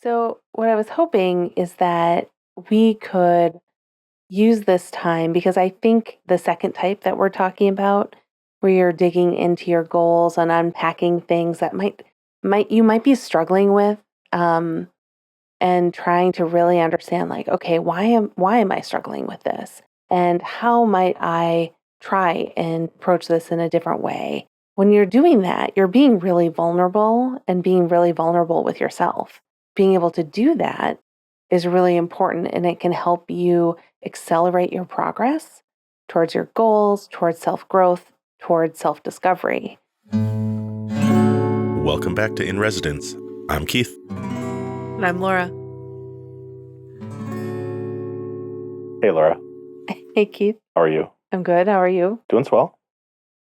So, what I was hoping is that we could use this time because I think the second type that we're talking about, where you're digging into your goals and unpacking things that might you might be struggling with, um, and trying to really understand, like, okay, why am I struggling with this, and how might I try and approach this in a different way. When you're doing that, you're being really vulnerable and being really vulnerable with yourself. Being able to do that is really important and it can help you accelerate your progress towards your goals, towards self growth, towards self discovery. Welcome back to In Residence. I'm Keith. And I'm Laura. Hey, Laura. Hey, Keith. How are you? I'm good. How are you? Doing swell.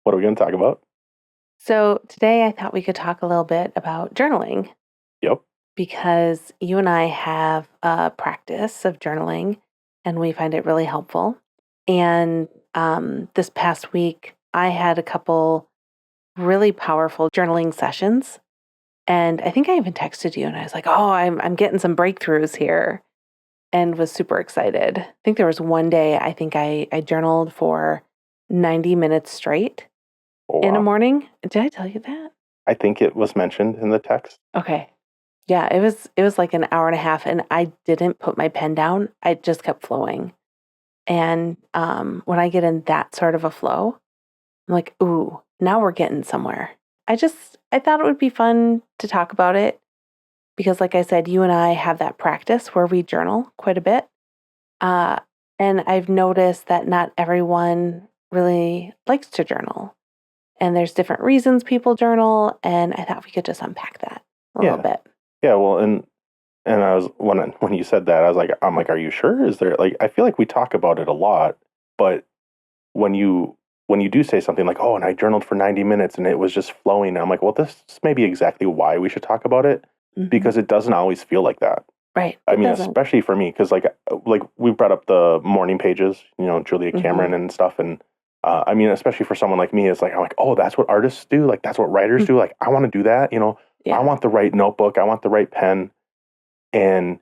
What are we going to talk about? So, today I thought we could talk a little bit about journaling. Yep. Because you and I have a practice of journaling and we find it really helpful. And this past week, I had a couple really powerful journaling sessions. And I think I even texted you and I was like, oh, I'm getting some breakthroughs here and was super excited. I think there was one day I think I journaled for 90 minutes straight in the morning. Did I tell you that? I think it was mentioned in the text. Okay. Yeah, it was like an hour and a half and I didn't put my pen down. I just kept flowing. And when I get in that sort of a flow, I'm like, ooh, now we're getting somewhere. I thought it would be fun to talk about it because like I said, you and I have that practice where we journal quite a bit. And I've noticed that not everyone really likes to journal. And there's different reasons people journal. And I thought we could just unpack that a little bit. Yeah, well, and I was when you said that, I'm like, are you sure? Is there I feel like we talk about it a lot, but when you do say something like, oh, and I journaled for 90 minutes and it was just flowing, I'm like, well, this may be exactly why we should talk about it because it doesn't always feel like that. Right. I mean, especially for me, because like we brought up the morning pages, Julia Cameron and stuff, and I mean, especially for someone like me, it's like I'm like, oh, that's what artists do, like that's what writers do, like I want to do that, I want the right notebook, I want the right pen, and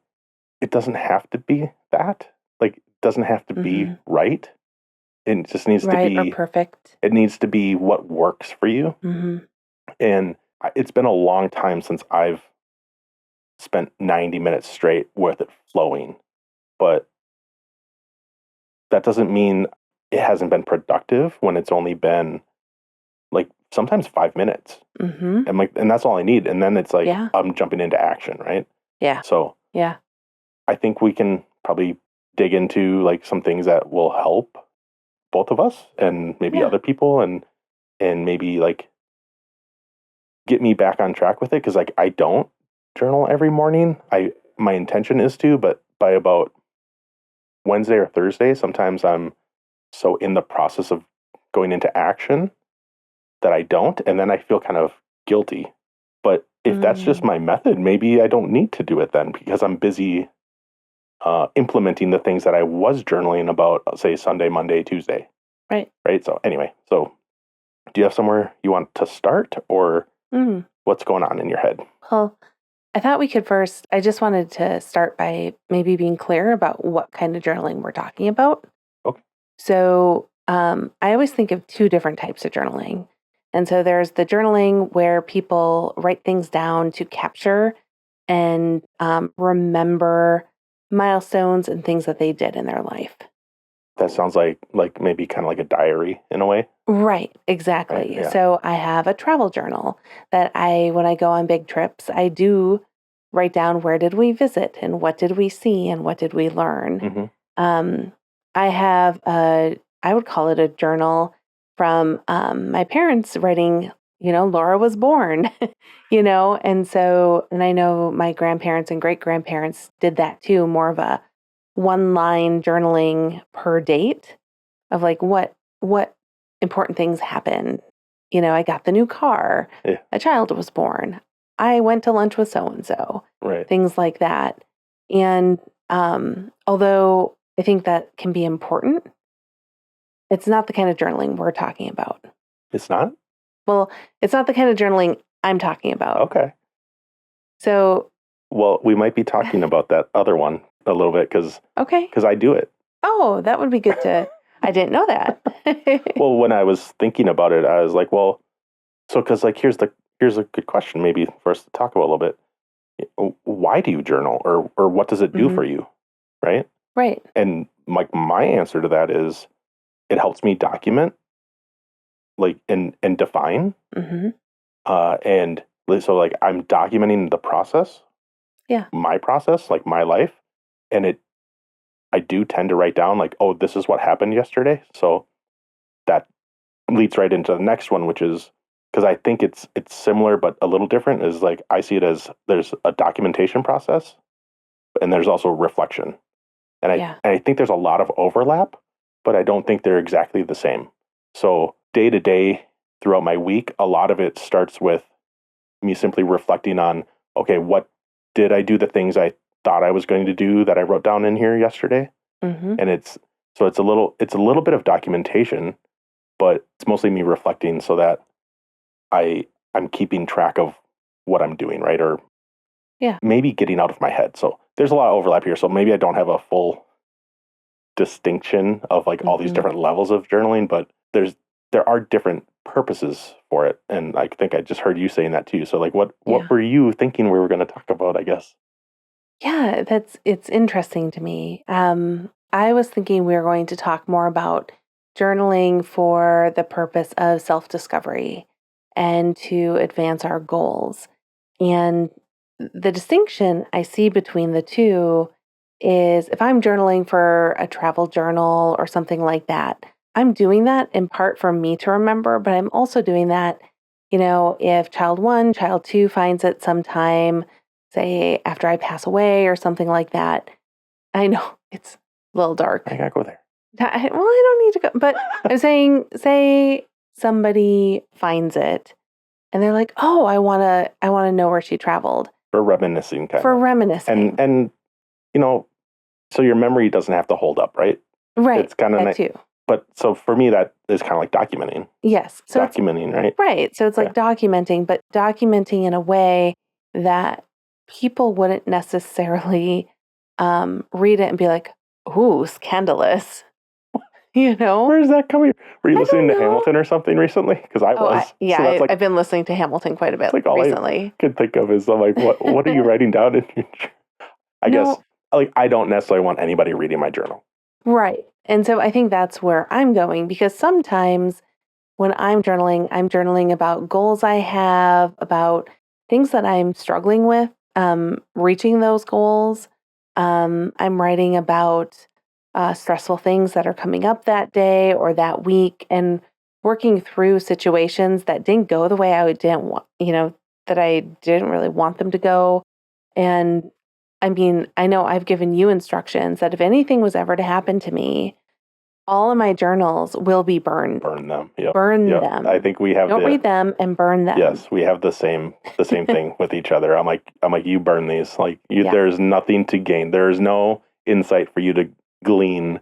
it doesn't have to be that, like it doesn't have to be right. It just needs to be or perfect. It needs to be what works for you, and it's been a long time since I've spent 90 minutes straight with it flowing, but that doesn't mean it hasn't been productive when it's only been like sometimes 5 minutes. And like, and that's all I need. And then it's like, I'm jumping into action. Right. Yeah. So I think we can probably dig into like some things that will help both of us and maybe other people and maybe like get me back on track with it. Cause like, I don't journal every morning. My intention is to, but by about Wednesday or Thursday, sometimes I'm so in the process of going into action that I don't, and then I feel kind of guilty. But if that's just my method, maybe I don't need to do it then because I'm busy implementing the things that I was journaling about, say Sunday, Monday, Tuesday. Right. So anyway, so do you have somewhere you want to start or what's going on in your head? Well, I thought we could first, I just wanted to start by maybe being clear about what kind of journaling we're talking about. Okay. So I always think of two different types of journaling. And so there's the journaling where people write things down to capture and remember milestones and things that they did in their life. That sounds like maybe kind of like a diary in a way. Right, exactly. Right, yeah. So I have a travel journal that when I go on big trips, I do write down where did we visit and what did we see and what did we learn. I have I would call it a journal from my parents writing, Laura was born, and I know my grandparents and great grandparents did that too, more of a one-line journaling per date of like what important things happened. I got the new car, a child was born, I went to lunch with so-and-so, things like that. And although I think that can be important, it's not the kind of journaling we're talking about. It's not? Well, it's not the kind of journaling I'm talking about. Okay. So Well, we might be talking about that other one a little bit because Okay. I do it. Oh, that would be good to. I didn't know that. Well, when I was thinking about it, I was like, well, so because like here's a good question maybe for us to talk about a little bit. Why do you journal, or what does it do Mhm. for you, right? Right. And like my answer to that is it helps me document, like, and define, Hmm. and so like I'm documenting the process, Yeah. my process, like my life, and I do tend to write down like, oh, this is what happened yesterday, so that leads right into the next one, which is because I think it's similar but a little different. Is like I see it as there's a documentation process and there's also reflection, Yeah. and I think there's a lot of overlap, but I don't think they're exactly the same. So day to day throughout my week, a lot of it starts with me simply reflecting on, okay, what did I do the things I thought I was going to do that I wrote down in here yesterday? Hmm. And it's a little bit of documentation, but it's mostly me reflecting so that I'm keeping track of what I'm doing, right? Or Yeah. maybe getting out of my head. So there's a lot of overlap here. So maybe I don't have a full distinction of like all these Hmm. different levels of journaling, but there are different purposes for it. And I think I just heard you saying that too. So like Yeah. what were you thinking we were going to talk about, I guess? Yeah. It's interesting to me. I was thinking we were going to talk more about journaling for the purpose of self-discovery and to advance our goals. And the distinction I see between the two is if I'm journaling for a travel journal or something like that, I'm doing that in part for me to remember, but I'm also doing that, if child one, child two finds it sometime, say after I pass away or something like that. I know it's a little dark. I gotta go there. Well, I don't need to go, but I'm saying, say somebody finds it and they're like, "Oh, I want to know where she traveled." For reminiscing kind For of. reminiscing. And you know, so your memory doesn't have to hold up, right? Right. It's kind of That nice. too. But so for me, that is kind of like documenting. Yes. So it's Documenting, right? right. So it's Yeah. like documenting, but documenting in a way that people wouldn't necessarily read it and be like, "Ooh, scandalous." You know? Where is that coming? Were you I listening don't to know. Hamilton or something recently? Because I Oh, was. yeah, So that's like I've been listening to Hamilton quite a bit all I recently. can think of is I'm like, what are you writing down in your I guess No, like I don't necessarily want anybody reading my journal. right. And so I think that's where I'm going because sometimes when I'm journaling about goals I have, about things that I'm struggling with, reaching those goals. I'm writing about stressful things that are coming up that day or that week and working through situations that didn't go the way I didn't want, that I didn't really want them to go. And I mean, I know I've given you instructions that if anything was ever to happen to me, all of my journals will be burned. Burn them. Yep. Burn Yep. them. I think we have Don't read them and burn them. yes, we have the same thing with each other. I'm like you burn these. Like you Yeah. there's nothing to gain. There's no insight for you to glean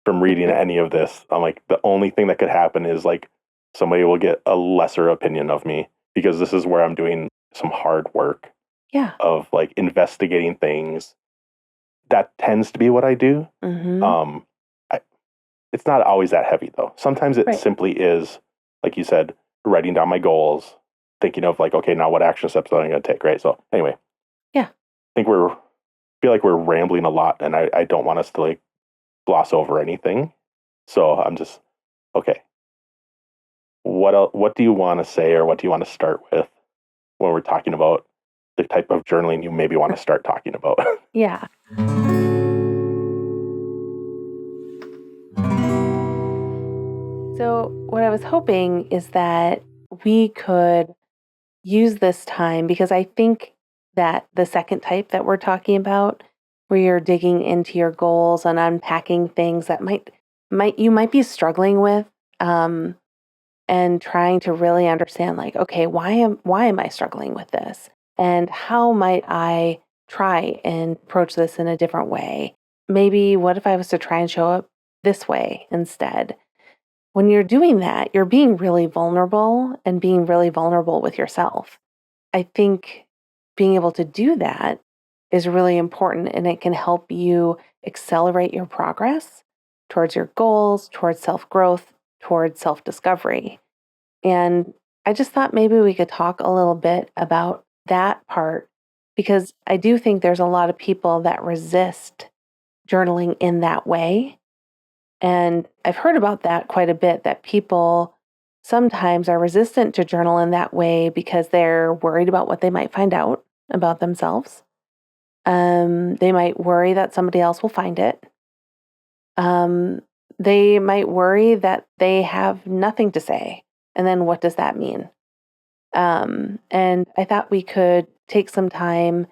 from reading any of this. I'm like the only thing that could happen is like somebody will get a lesser opinion of me because this is where I'm doing some hard work Yeah. of like investigating things. That tends to be what I do. Mm-hmm. I, it's not always that heavy though. Sometimes it Right. simply is, like you said, writing down my goals, thinking of like, okay, now what action steps am I going to take, right? So anyway, Yeah. I think feel like we're rambling a lot, and I don't want us to like gloss over anything. So I'm just okay. What do you want to say, or what do you want to start with when we're talking about the type of journaling you maybe want to start talking about? Yeah. So, what I was hoping is that we could use this time because I think that the second type that we're talking about, where you're digging into your goals and unpacking things that might be struggling with, um, and trying to really understand, like, okay, why am I struggling with this, and how might I try and approach this in a different way? Maybe what if I was to try and show up this way instead? When you're doing that, you're being really vulnerable and being really vulnerable with yourself. I think being able to do that is really important, and it can help you accelerate your progress towards your goals, towards self-growth, towards self-discovery. And I just thought maybe we could talk a little bit about that part, because I do think there's a lot of people that resist journaling in that way. And I've heard about that quite a bit, that people sometimes are resistant to journal in that way because they're worried about what they might find out about themselves. They might worry that somebody else will find it. They might worry that they have nothing to say. And then what does that mean? And I thought we could take some time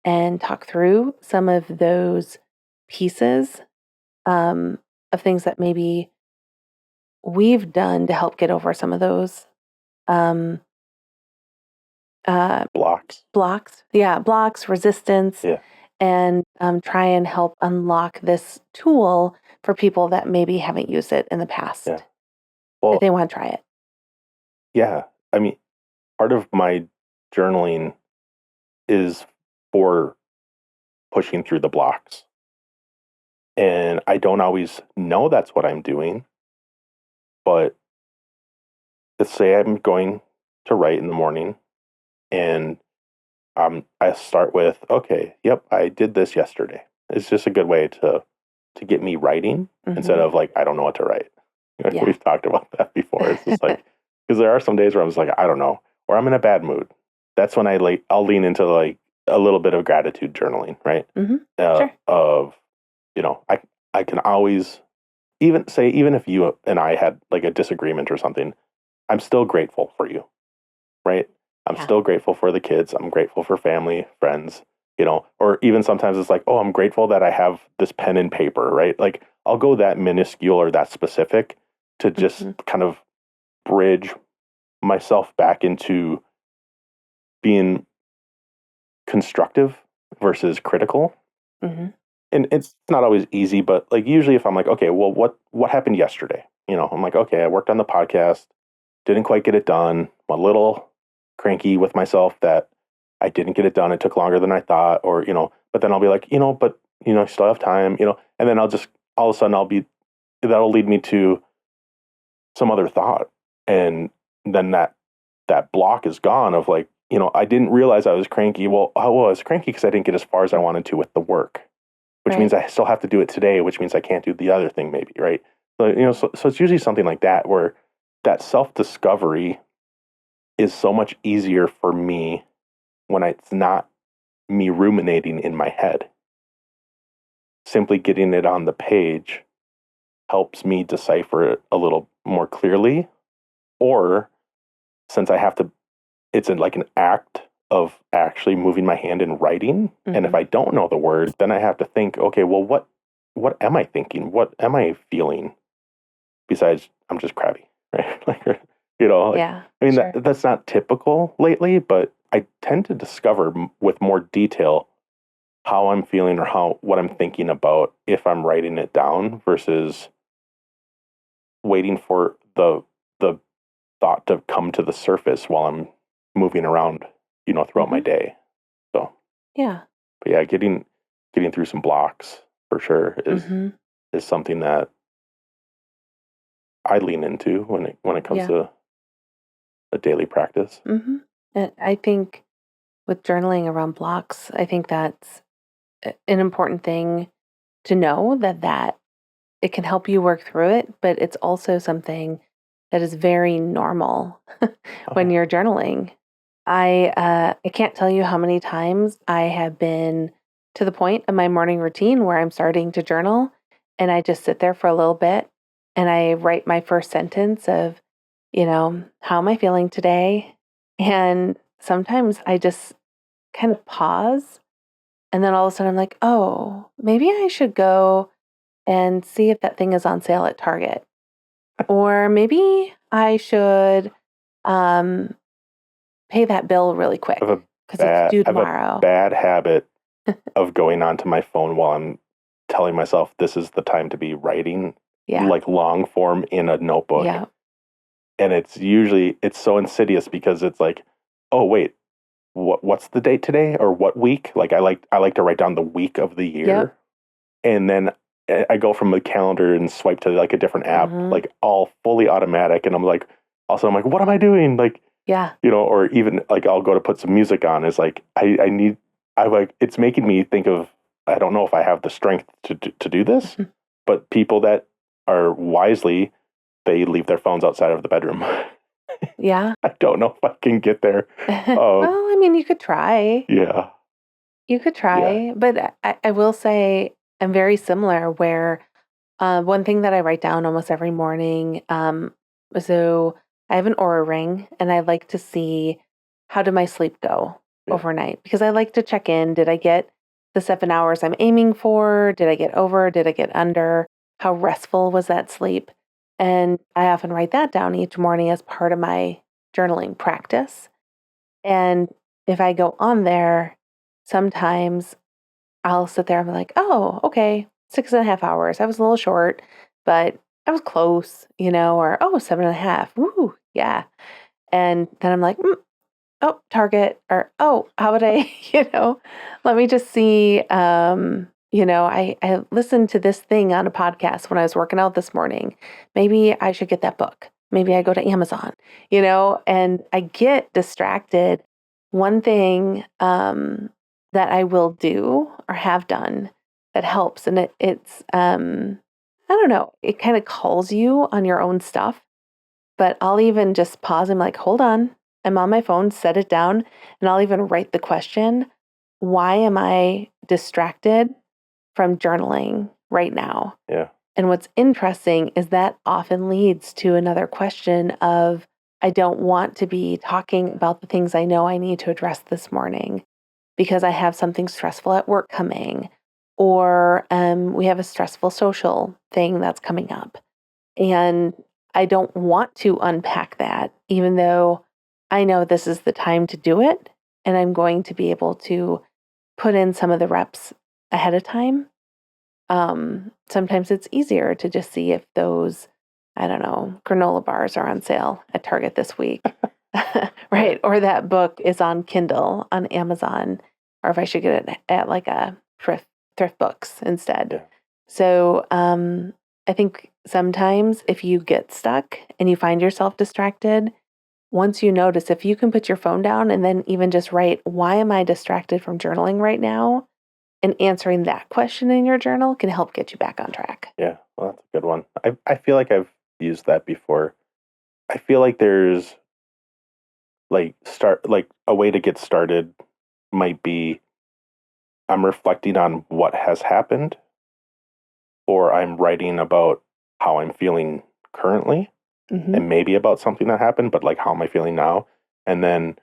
and talk through some of those pieces of things that maybe we've done to help get over some of those um, Blocks. blocks. Yeah, blocks, resistance, Yeah. and try and help unlock this tool for people that maybe haven't used it in the past. Yeah. If Well, they want to try it. yeah. I mean, part of my journaling is for pushing through the blocks. And I don't always know that's what I'm doing, but let's say I'm going to write in the morning and I start with, okay, yep, I did this yesterday. It's just a good way to get me writing instead of like, I don't know what to write. Yeah. We've talked about that before. It's just like, because there are some days where I'm just like, I don't know, or I'm in a bad mood. That's when I'll lean into like a little bit of gratitude journaling, right? Sure. Of, I can always even if you and I had like a disagreement or something, I'm still grateful for you, right? I'm Yeah. still grateful for the kids. I'm grateful for family, friends, or even sometimes it's like, oh, I'm grateful that I have this pen and paper, right? Like I'll go that minuscule or that specific to just kind of bridge myself back into being constructive versus critical. And it's not always easy, but like usually if I'm like, okay, well, what happened yesterday? I'm like, okay, I worked on the podcast, didn't quite get it done. I'm a little cranky with myself that I didn't get it done. It took longer than I thought, or but then I'll be like, I still have time, and then I'll just all of a sudden that'll lead me to some other thought, and then that block is gone of like, I didn't realize I was cranky. Well, I was cranky because I didn't get as far as I wanted to with the work, which means I still have to do it today, which means I can't do the other thing maybe, right? So, so it's usually something like that where that self-discovery is so much easier for me when it's not me ruminating in my head. Simply getting it on the page helps me decipher it a little more clearly. Or since it's like an act of actually moving my hand and writing. And if I don't know the word, then I have to think, okay, well, what am I thinking? What am I feeling? Besides, I'm just crabby, right? Like, Yeah. I mean, Sure. that's not typical lately, but I tend to discover with more detail how I'm feeling or what I'm thinking about if I'm writing it down versus waiting for the thought to come to the surface while I'm moving around, throughout my day. So Yeah. but yeah, getting through some blocks for sure is something that I lean into when it comes to a daily practice. And I think with journaling around blocks, I think that's an important thing to know, that it can help you work through it, but it's also something that is very normal when you're journaling. I can't tell you how many times I have been to the point of my morning routine where I'm starting to journal and I just sit there for a little bit and I write my first sentence of, how am I feeling today? And sometimes I just kind of pause and then all of a sudden I'm like, oh, maybe I should go and see if that thing is on sale at Target. Or maybe I should um, pay that bill really quick I have because it's due I have a tomorrow. bad habit of going onto my phone while I'm telling myself this is the time to be writing, Yeah. like long form in a notebook. Yeah. And it's so insidious because it's like, oh wait, what's the date today or what week? Like I like to write down the week of the year, Yep. and then I go from the calendar and swipe to like a different app, like all fully automatic, and I'm like, also I'm like, what am I doing? Like, Yeah. or even like I'll go to put some music on. It's like I like it's making me think of, I don't know if I have the strength to do this, but people that are wisely, they leave their phones outside of the bedroom. Yeah. I don't know if I can get there. Well, I mean, you could try. Yeah. You could Yeah. try, but I will say I'm very similar where one thing that I write down almost every morning, so I have an aura ring and I like to see how did my sleep go Yeah. overnight because I like to check in. Did I get the 7 hours I'm aiming for? Did I get over? Did I get under? How restful was that sleep? And I often write that down each morning as part of my journaling practice. And if I go on there, sometimes I'll sit there and be like, oh, okay, 6.5 hours. I was a little short, but I was close, or oh, 7.5. Woo, yeah. And then I'm like, oh, target, or oh, how would I, let me just see. I listened to this thing on a podcast when I was working out this morning. Maybe I should get that book. Maybe I go to Amazon, and I get distracted. One thing that I will do or have done that helps, and it's I don't know, it kind of calls you on your own stuff, but I'll even just pause and be like, hold on, I'm on my phone, set it down, and I'll even write the question, why am I distracted from journaling right now? Yeah. And what's interesting is that often leads to another question of, I don't want to be talking about the things I know I need to address this morning because I have something stressful at work coming, or we have a stressful social thing that's coming up. And I don't want to unpack that, even though I know this is the time to do it. And I'm going to be able to put in some of the reps ahead of time. Sometimes it's easier to just see if those, I don't know, granola bars are on sale at Target this week, right? Or that book is on Kindle on Amazon, or if I should get it at like a thrift books instead. Yeah. So I think sometimes if you get stuck and you find yourself distracted, once you notice, if you can put your phone down and then even just write, why am I distracted from journaling right now? And answering that question in your journal can help get you back on track. Yeah. Well, that's a good one. I feel like I've used that before. I feel like there's like a way to get started might be I'm reflecting on what has happened, or I'm writing about how I'm feeling currently and maybe about something that happened, but like how am I feeling now? And then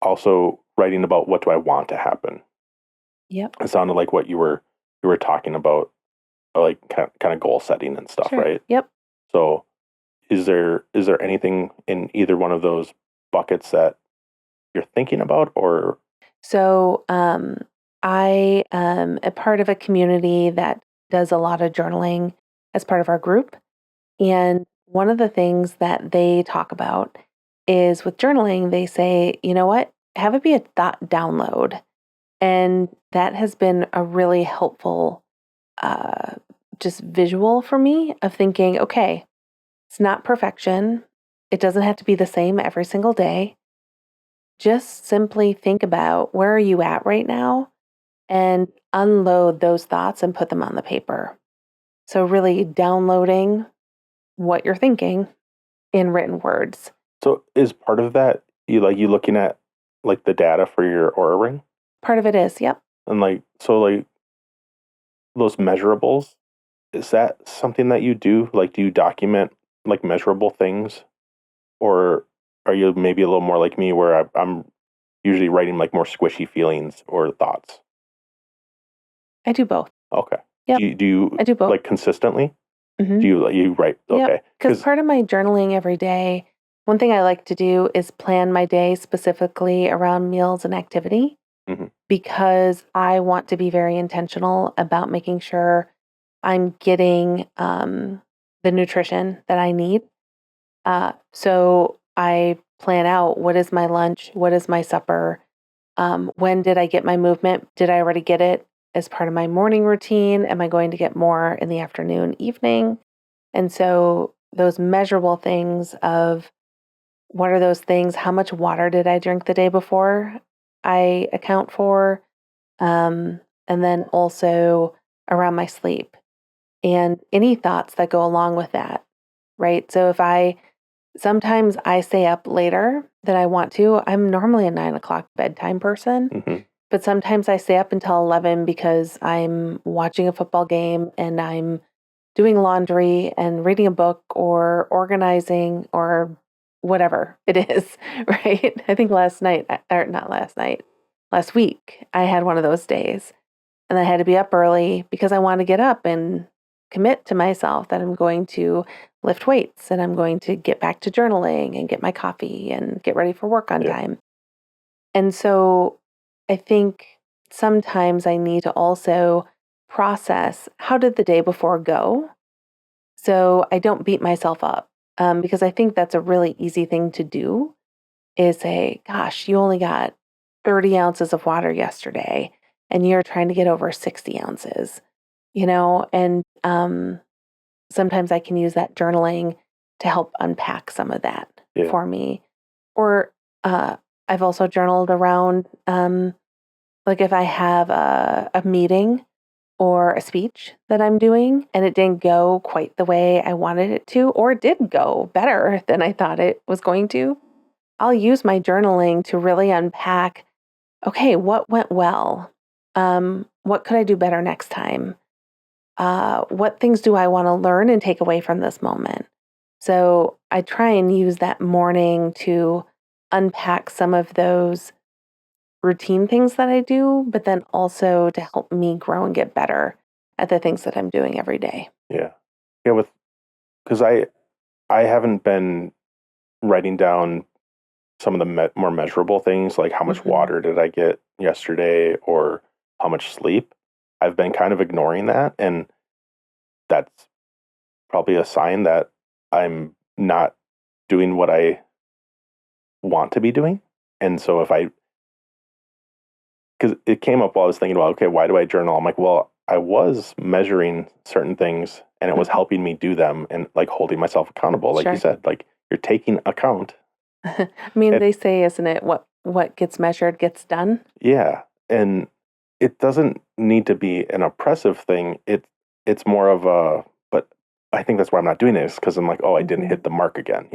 also writing about what do I want to happen. Yep. It sounded like what you were talking about, like kind of goal setting and stuff, Sure. right? Yep. So is there anything in either one of those buckets that you're thinking about, or So I am a part of a community that does a lot of journaling as part of our group. And one of the things that they talk about is with journaling, they say, you know what, have it be a thought download. And that has been a really helpful uh, just visual for me of thinking, okay, it's not perfection. It doesn't have to be the same every single day. Just simply think about where are you at right now and unload those thoughts and put them on the paper. So really downloading what you're thinking in written words. so is part of that you looking at like the data for your Aura ring, Part of it is, yep. and like those measurables, is that something that you do? Like, do you document like measurable things, or are you maybe a little more like me where I'm usually writing like more squishy feelings or thoughts? I do both. Okay. Yep. Do you I do both. like consistently? Mm-hmm. Do you write? Okay. Because part of my journaling every day, one thing I like to do is plan my day specifically around meals and activity Mhm. because I want to be very intentional about making sure I'm getting the nutrition that I need. So I plan out, what is my lunch? What is my supper? When did I get my movement? Did I already get it as part of my morning routine? Am I going to get more in the afternoon, evening? And so those measurable things of what are those things? How much water did I drink the day before? I account for. And then also around my sleep and any thoughts that go along with that, right? So sometimes I stay up later than I want to. I'm normally a 9 o'clock bedtime person, but sometimes I stay up until 11 because I'm watching a football game and I'm doing laundry and reading a book or organizing or whatever it is, right? I think last week, I had one of those days and I had to be up early because I want to get up and commit to myself that I'm going to lift weights and I'm going to get back to journaling and get my coffee and get ready for work on time. And so I think sometimes I need to also process how did the day before go so I don't beat myself up because I think that's a really easy thing to do is say, gosh, you only got 30 ounces of water yesterday and you're trying to get over 60 ounces, and sometimes I can use that journaling to help unpack some of that for me. Or I've also journaled around, like if I have a meeting or a speech that I'm doing and it didn't go quite the way I wanted it to, or it did go better than I thought it was going to, I'll use my journaling to really unpack, okay, what went well? What could I do better next time? What things do I want to learn and take away from this moment? So I try and use that morning to unpack some of those routine things that I do, but then also to help me grow and get better at the things that I'm doing every day. Yeah. Yeah. Because I haven't been writing down some of the more measurable things, like how much water did I get yesterday or how much sleep. I've been kind of ignoring that. And that's probably a sign that I'm not doing what I want to be doing. And so because it came up while I was thinking about, okay, why do I journal? I'm like, well, I was measuring certain things and it was helping me do them and like holding myself accountable. Like you said, like you're taking account. I mean, they say, isn't it, what gets measured gets done? Yeah. And it doesn't need to be an oppressive thing. It's more of but I think that's why I'm not doing this because I'm like, oh, I didn't hit the mark again.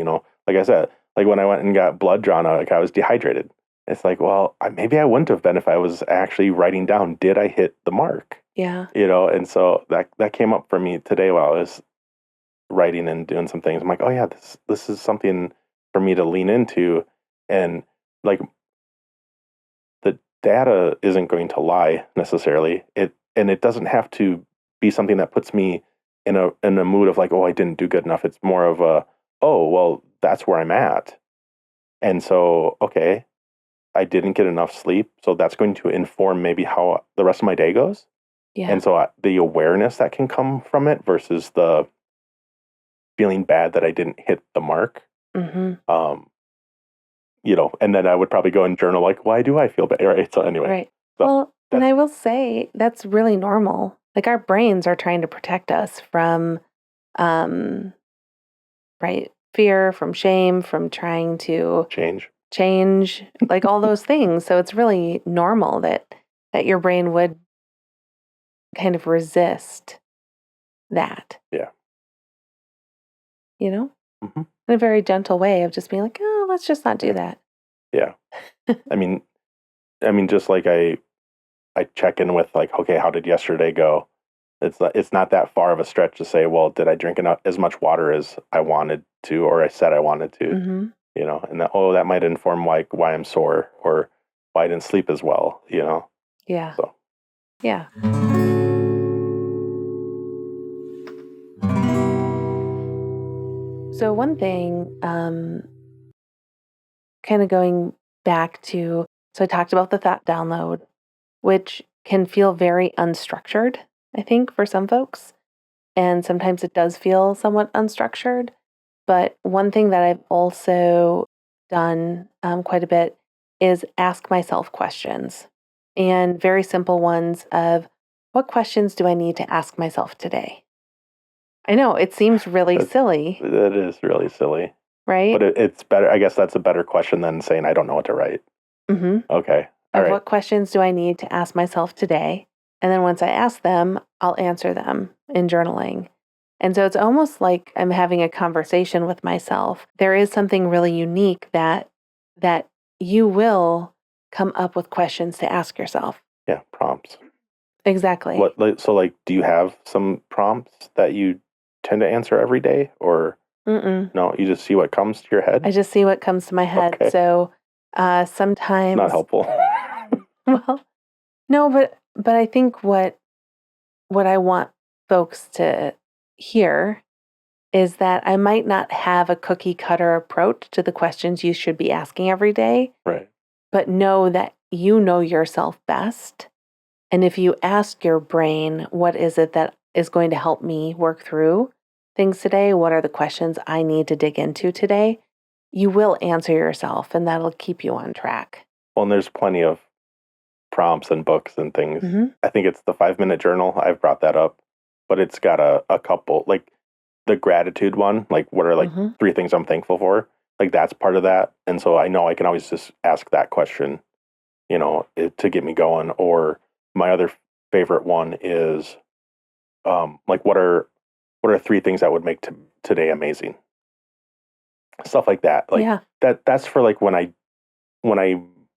Like I said, like when I went and got blood drawn out, like I was dehydrated. It's like, well, maybe I wouldn't have been if I was actually writing down, did I hit the mark? Yeah. And so that came up for me today while I was writing and doing some things. I'm like, oh yeah, this is something for me to lean into. And like the data isn't going to lie necessarily. It doesn't have to be something that puts me in a mood of like, oh, I didn't do good enough. It's more of oh, well, that's where I'm at. And so, okay, I didn't get enough sleep. So that's going to inform maybe how the rest of my day goes. Yeah. And so the awareness that can come from it versus the feeling bad that I didn't hit the mark. And then I would probably go and journal like, why do I feel bad? Right. So anyway. Right. Well, and I will say that's really normal. Like our brains are trying to protect us from, right, fear, from shame, from trying to change, like all those things. So it's really normal that your brain would kind of resist that. Yeah. In a very gentle way of just being like, oh, let's just not do that. Yeah. I mean, just like I check in with like, okay, how did yesterday go? It's not that far of a stretch to say, well, did I drink as much water as I wanted to, or I said I wanted to, and that might inform why I'm sore or why I didn't sleep as well, Yeah. So. Yeah. So one thing, kind of going back to, so I talked about the thought download, which can feel very unstructured, I think, for some folks. And sometimes it does feel somewhat unstructured. But one thing that I've also done quite a bit is ask myself questions, and very simple ones of what questions do I need to ask myself today? I know it seems really silly, That is really silly. right? But it's better. I guess that's a better question than saying, I don't know what to write. Mm-hmm. Okay. All Of right. what questions do I need to ask myself today? And then once I ask them, I'll answer them in journaling. And so it's almost like I'm having a conversation with myself. There is something really unique that you will come up with questions to ask yourself. Yeah. Prompts. Exactly. So, do you have some prompts that you tend to answer every day, or Mm-mm. no? You just see what comes to your head? I just see what comes to my head. Okay. So It's sometimes, not helpful. well, no, but I think what I want folks to hear is that I might not have a cookie cutter approach to the questions you should be asking every day, Right. but know that you know yourself best. And if you ask your brain, what is it that is going to help me work through things today? What are the questions I need to dig into today? You will answer yourself, and that'll keep you on track. Well, and there's plenty of prompts and books and things. Mm-hmm. I think it's the 5 minute journal. I've brought that up, but it's got a couple, like the gratitude one, like what are like Mm-hmm. 3 things I'm thankful for? Like that's part of that. And so I know I can always just ask that question, to get me going. Or my other favorite one is like what are 3 things that would make today amazing? Stuff like that. Like Yeah. that's for like when I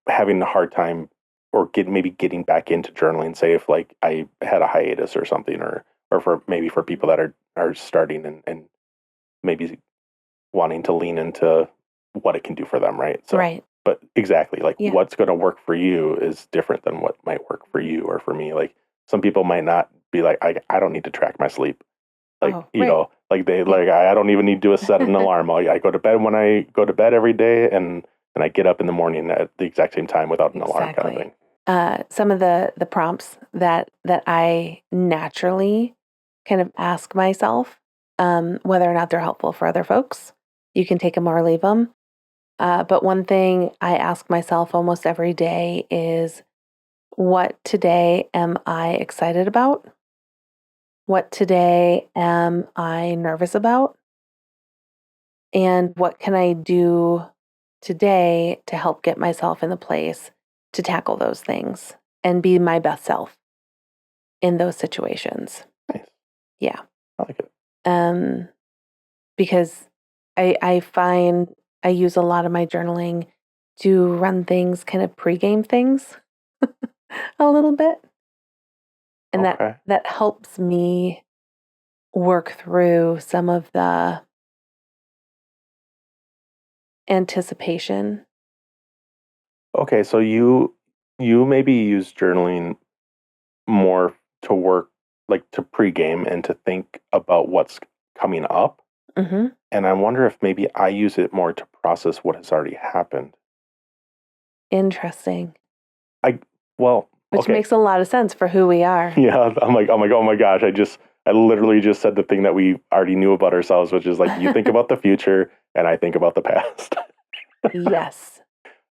having a hard time or maybe getting back into journaling, say if like I had a hiatus or something, or for people that are starting and maybe wanting to lean into what it can do for them, right? So, Right. but exactly, like Yeah. what's going to work for you is different than what might work for you or for me. Like some people might not be like, I don't need to track my sleep. Like, Oh, right. like they, Yeah. like, I don't even need to set an alarm. I go to bed when I go to bed every day, and I get up in the morning at the exact same time without an alarm kind of Exactly. thing. Some of the prompts that I naturally kind of ask myself, whether or not they're helpful for other folks, you can take them or leave them. But one thing I ask myself almost every day is, what today am I excited about? What today am I nervous about? And what can I do today to help get myself in the place to tackle those things and be my best self in those situations? Nice. Yeah. I like it. Because I find I use a lot of my journaling to run things, kind of pregame things a little bit. And Okay. that helps me work through some of the anticipation. Okay. So you maybe use journaling more to work, like to pregame and to think about what's coming up. Hmm. And I wonder if maybe I use it more to process what has already happened. Interesting. I well, Which okay. makes a lot of sense for who we are. Yeah, I'm like, oh my gosh, I literally just said the thing that we already knew about ourselves, which is like you think about the future and I think about the past. Yes.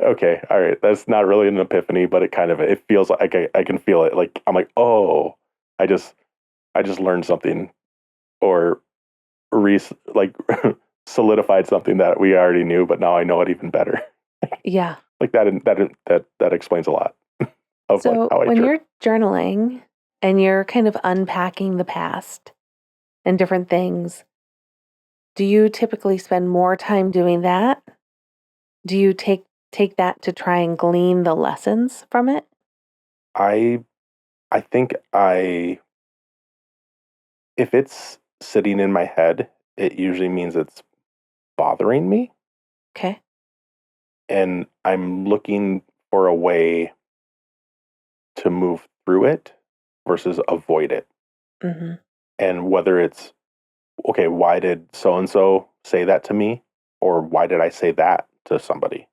Okay, all right. That's not really an epiphany, but it feels like I can feel it. Like I'm like, oh, I just I just learned something or like solidified something that we already knew, but now I know it even better. Yeah. Like that explains a lot of like So how I when journal. you're journaling and you're kind of unpacking the past and different things, do you typically spend more time doing that? Do you take that to try and glean the lessons from it? I I think if it's sitting in my head, it usually means it's bothering me, Okay. and I'm looking for a way to move through it versus avoid it. Hmm. And whether it's, okay, why did so and so say that to me? Or why did I say that to somebody?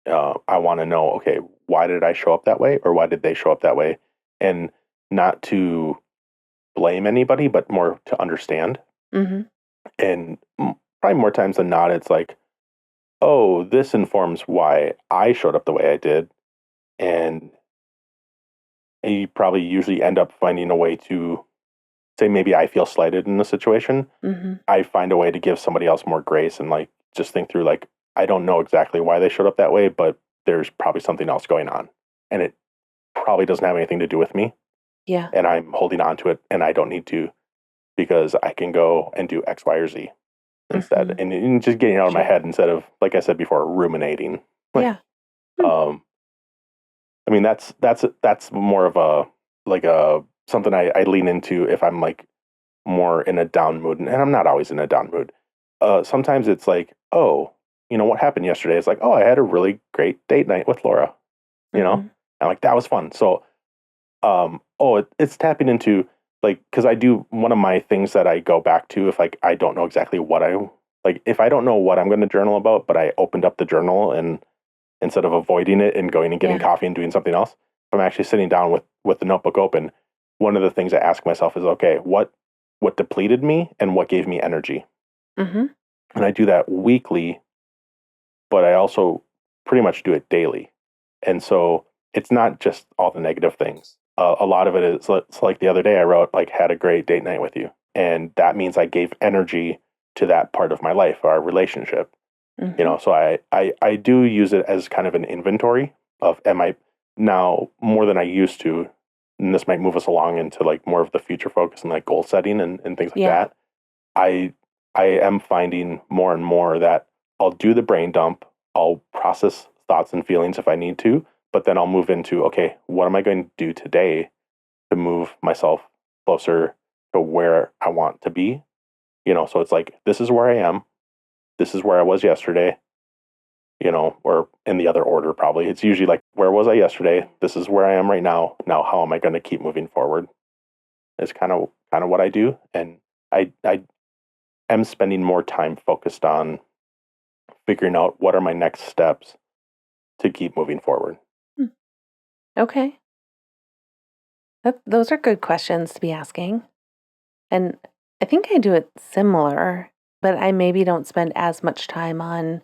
I want to know, okay, why did I show up that way? Or why did they show up that way? And not to blame anybody, but more to understand. Hmm. And probably more times than not, it's like, oh, this informs why I showed up the way I did. And you probably usually end up finding a way to say, maybe I feel slighted in the situation. Mm-hmm. I find a way to give somebody else more grace and like just think through, like, I don't know exactly why they showed up that way, but there's probably something else going on. And it probably doesn't have anything to do with me. Yeah. And I'm holding on to it and I don't need to, because I can go and do X, Y, or Z instead. Mm-hmm. And just getting out of my Sure. head instead of, like I said before, ruminating. Yeah. Um, I mean, that's more of a something I lean into if I'm like more in a down mood, and I'm not always in a down mood. Sometimes it's like, oh, what happened yesterday? It's like, oh, I had a really great date night with Laura. Mm-hmm. I'm like, that was fun. So, it's tapping into, like, because I do, one of my things that I go back to if like I don't know exactly what if I don't know what I'm going to journal about, but I opened up the journal and instead of avoiding it and going and getting Yeah. coffee and doing something else, if I'm actually sitting down with the notebook open, one of the things I ask myself is, okay, what depleted me and what gave me energy? Mm-hmm. And I do that weekly, but I also pretty much do it daily. And so it's not just all the negative things. A lot of it is, it's like the other day I wrote, like, had a great date night with you. And that means I gave energy to that part of my life, our relationship. Mm-hmm. So I do use it as kind of an inventory of, am I now more than I used to, and this might move us along into like more of the future focus and like goal setting and things like Yeah. that. I am finding more and more that I'll do the brain dump, I'll process thoughts and feelings if I need to, but then I'll move into, okay, what am I going to do today to move myself closer to where I want to be? So it's like, this is where I am, this is where I was yesterday, or in the other order, probably. It's usually like, where was I yesterday? This is where I am right now. Now, how am I going to keep moving forward? Is kind of what I do. And I am spending more time focused on figuring out what are my next steps to keep moving forward. Okay. Those are good questions to be asking. And I think I do it similar, but I maybe don't spend as much time on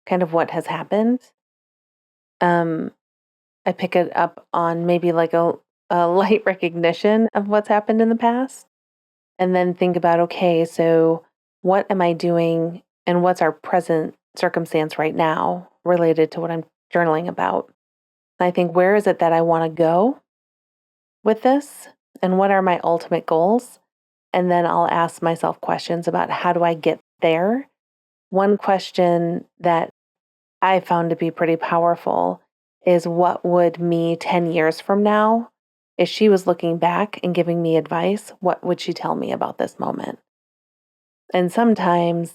kind of what has happened. Um, I pick it up on maybe like a light recognition of what's happened in the past, and then think about, okay, so what am I doing and what's our present circumstance right now related to what I'm journaling about? I think, where is it that I want to go with this? And what are my ultimate goals? And then I'll ask myself questions about, how do I get there? One question that I found to be pretty powerful is, what would me 10 years from now, if she was looking back and giving me advice, what would she tell me about this moment? And sometimes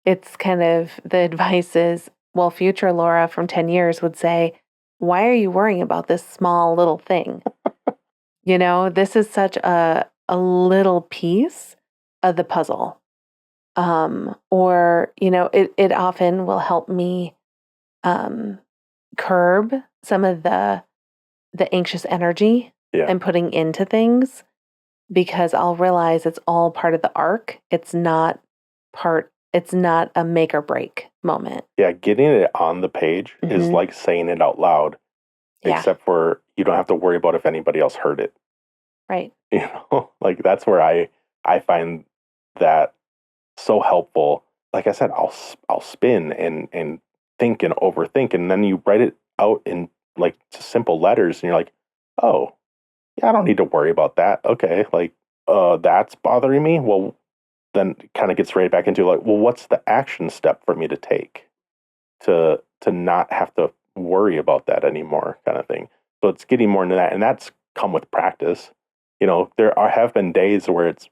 it's kind of, the advice is, well, future Laura from 10 years would say, why are you worrying about this small little thing? This is such a little piece of the puzzle. Or, it often will help me curb some of the anxious energy Yeah. I'm putting into things, because I'll realize it's all part of the arc. It's not a make or break moment. Yeah. Getting it on the page is Mhm. like saying it out loud, Yeah, except for you don't have to worry about if anybody else heard it. right. Like, that's where I find that so helpful. Like I said, I'll spin and think and overthink, and then you write it out in like simple letters, and you're like, oh, yeah, I don't need to worry about that. Okay, like, that's bothering me. Well, then it kind of gets right back into like, well, what's the action step for me to take to not have to worry about that anymore, kind of thing. So it's getting more into that, and that's come with practice. Have been days where it's,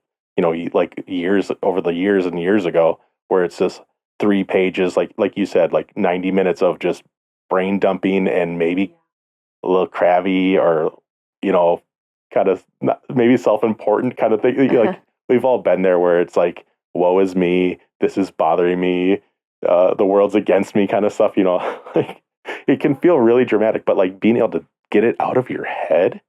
like years over the years and years ago, where it's just 3 pages, like you said, like 90 minutes of just brain dumping and maybe a little crabby, or kind of maybe self-important kind of thing. Like, we've all been there, where it's like, woe is me, this is bothering me, the world's against me, kind of stuff. Like, it can feel really dramatic, but like being able to get it out of your head,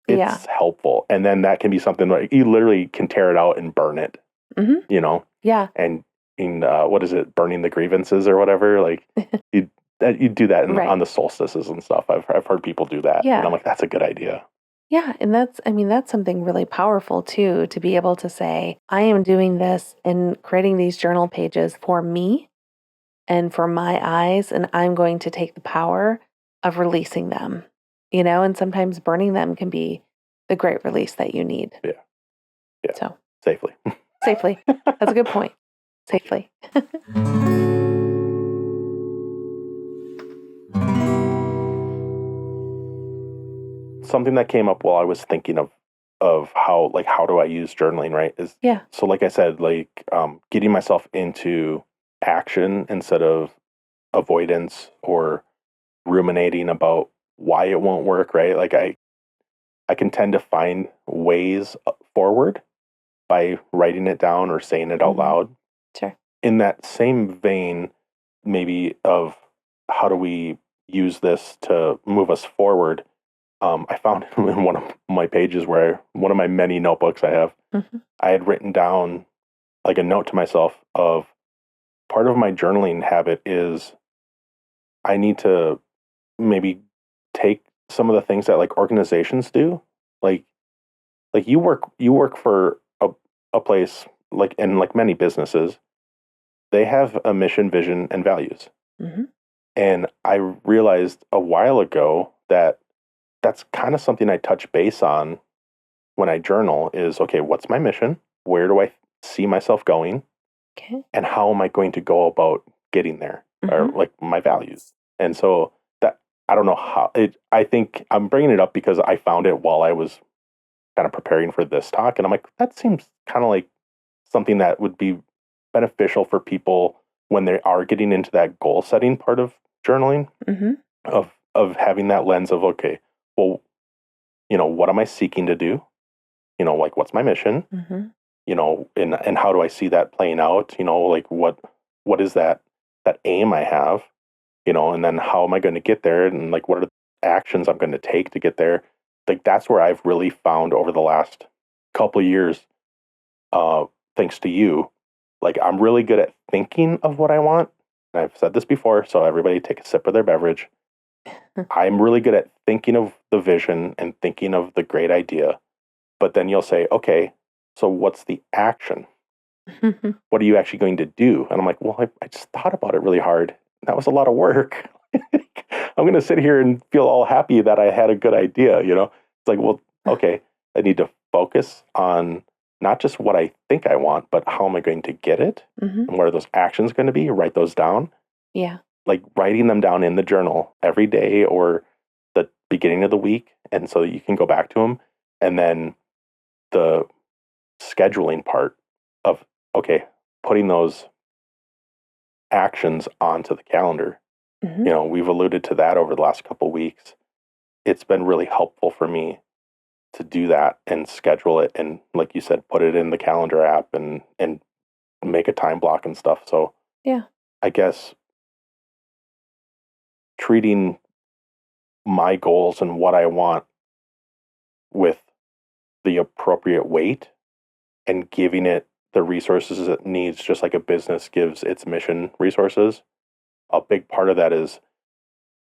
Yeah. it's helpful. And then that can be something like, you literally can tear it out and burn it, Hmm. Yeah. and what is it, burning the grievances or whatever. Like you do that Right. on the solstices and stuff. I've heard people do that, Yeah. and I'm like, that's a good idea. Yeah, and that's something really powerful too, to be able to say, I am doing this and creating these journal pages for me and for my eyes, and I'm going to take the power of releasing them, and sometimes burning them can be the great release that you need. Yeah. So Safely. safely. That's a good point. Safely. Something that came up while I was thinking of how do I use journaling, right? Is Yeah. So like I said, getting myself into action instead of avoidance or ruminating about why it won't work, right? Like I can tend to find ways forward by writing it down or saying it out loud. Sure. In that same vein, maybe of how do we use this to move us forward? I found in one of my pages one of my many notebooks I have, I had written down like a note to myself of part of my journaling habit is I need to maybe take some of the things that like organizations do. Like you work for a place like in like many businesses, they have a mission, vision, and values. Mm-hmm. And I realized a while ago that that's kind of something I touch base on when I journal is, okay, what's my mission? Where do I see myself going? Okay. And how am I going to go about getting there? Or like my values. And so that I don't know I think I'm bringing it up because I found it while I was kind of preparing for this talk. And I'm like, that seems kind of like something that would be beneficial for people when they are getting into that goal setting part of journaling, of having that lens of, okay, well, what am I seeking to do? Like what's my mission? And how do I see that playing out? Like what is that aim I have? And then how am I going to get there? And like what are the actions I'm going to take to get there? Like that's where I've really found over the last couple of years, thanks to you, like I'm really good at thinking of what I want. And I've said this before, so everybody take a sip of their beverage. I'm really good at thinking of the vision and thinking of the great idea. But then you'll say, okay, so what's the action? What are you actually going to do? And I'm like, well, I just thought about it really hard. That was a lot of work. I'm going to sit here and feel all happy that I had a good idea. It's like, well, okay, I need to focus on not just what I think I want, but how am I going to get it? And what are those actions going to be? Write those down. Yeah. Like writing them down in the journal every day or the beginning of the week. And so that you can go back to them. And then the scheduling part of, okay, putting those actions onto the calendar. We've alluded to that over the last couple of weeks. It's been really helpful for me to do that and schedule it. And like you said, put it in the calendar app and make a time block and stuff. So yeah, I guess treating my goals and what I want with the appropriate weight and giving it the resources it needs, just like a business gives its mission resources. A big part of that is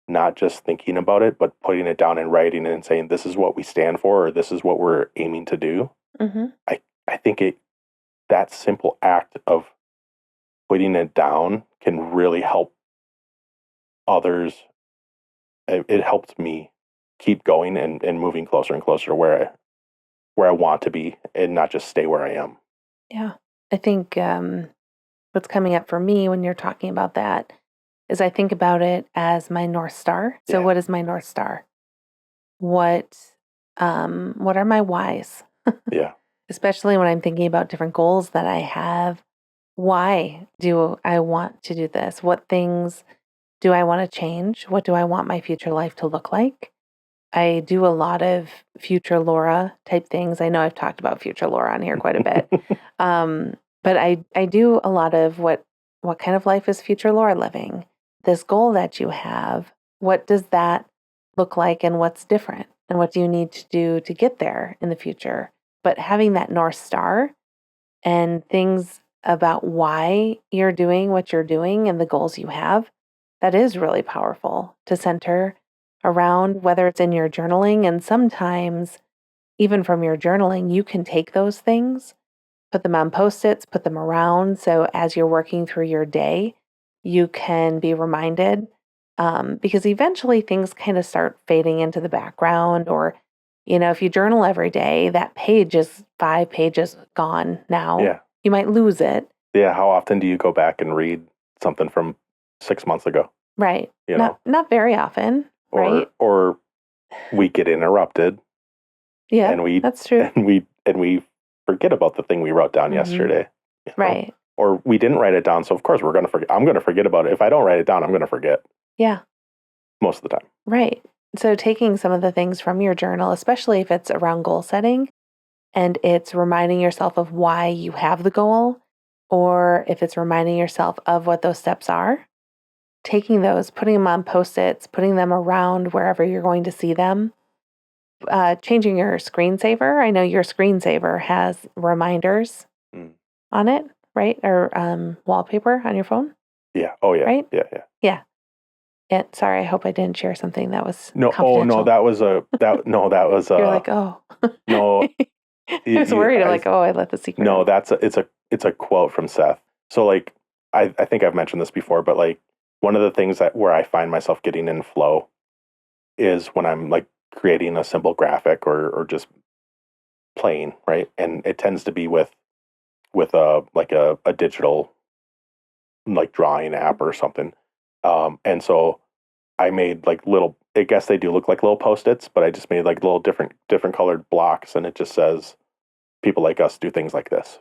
not just thinking about it, but putting it down and writing it and saying, this is what we stand for, or this is what we're aiming to do. I think that simple act of putting it down can really help others. It helped me keep going and moving closer and closer to where I want to be and not just stay where I am. Yeah. I think what's coming up for me when you're talking about that is I think about it as my North Star. So what is my North Star? What are my whys? Yeah. Especially when I'm thinking about different goals that I have. Why do I want to do this? What things do I want to change? What do I want my future life to look like? I do a lot of future Laura type things. I know I've talked about future Laura on here quite a bit. But I do a lot of what kind of life is future Laura living? This goal that you have, what does that look like and what's different? And what do you need to do to get there in the future? But having that North Star and things about why you're doing what you're doing and the goals you have, that is really powerful to center around, whether it's in your journaling. And sometimes, even from your journaling, you can take those things, put them on Post-its, put them around. So as you're working through your day, you can be reminded, because eventually things kind of start fading into the background. Or, if you journal every day, that page is 5 pages gone now. Yeah. You might lose it. Yeah. How often do you go back and read something from 6 months ago? Right. Not very often. Right. Or we get interrupted. Yeah. And that's true. And we forget about the thing we wrote down yesterday. Right. Or we didn't write it down. So of course we're going to forget. I'm going to forget about it. If I don't write it down, I'm going to forget. Yeah. Most of the time. Right. So taking some of the things from your journal, especially if it's around goal setting and it's reminding yourself of why you have the goal, or if it's reminding yourself of what those steps are, taking those, putting them on Post-its, putting them around wherever you're going to see them, changing your screensaver. I know your screensaver has reminders on it, right? Or wallpaper on your phone. Yeah. Oh, yeah. Right? Yeah. Yeah. Sorry, I hope I didn't share something that was no. Oh no, that was You're like, oh. No. I was worried. I'm like, I let the secret No, out. it's a quote from Seth. So like, I think I've mentioned this before, but like one of the things where I find myself getting in flow is when I'm like creating a simple graphic or just playing, right? And it tends to be with a digital like drawing app or something. And so I made like little, I guess they do look like little Post-its, but I just made like little different colored blocks, and it just says, people like us do things like this.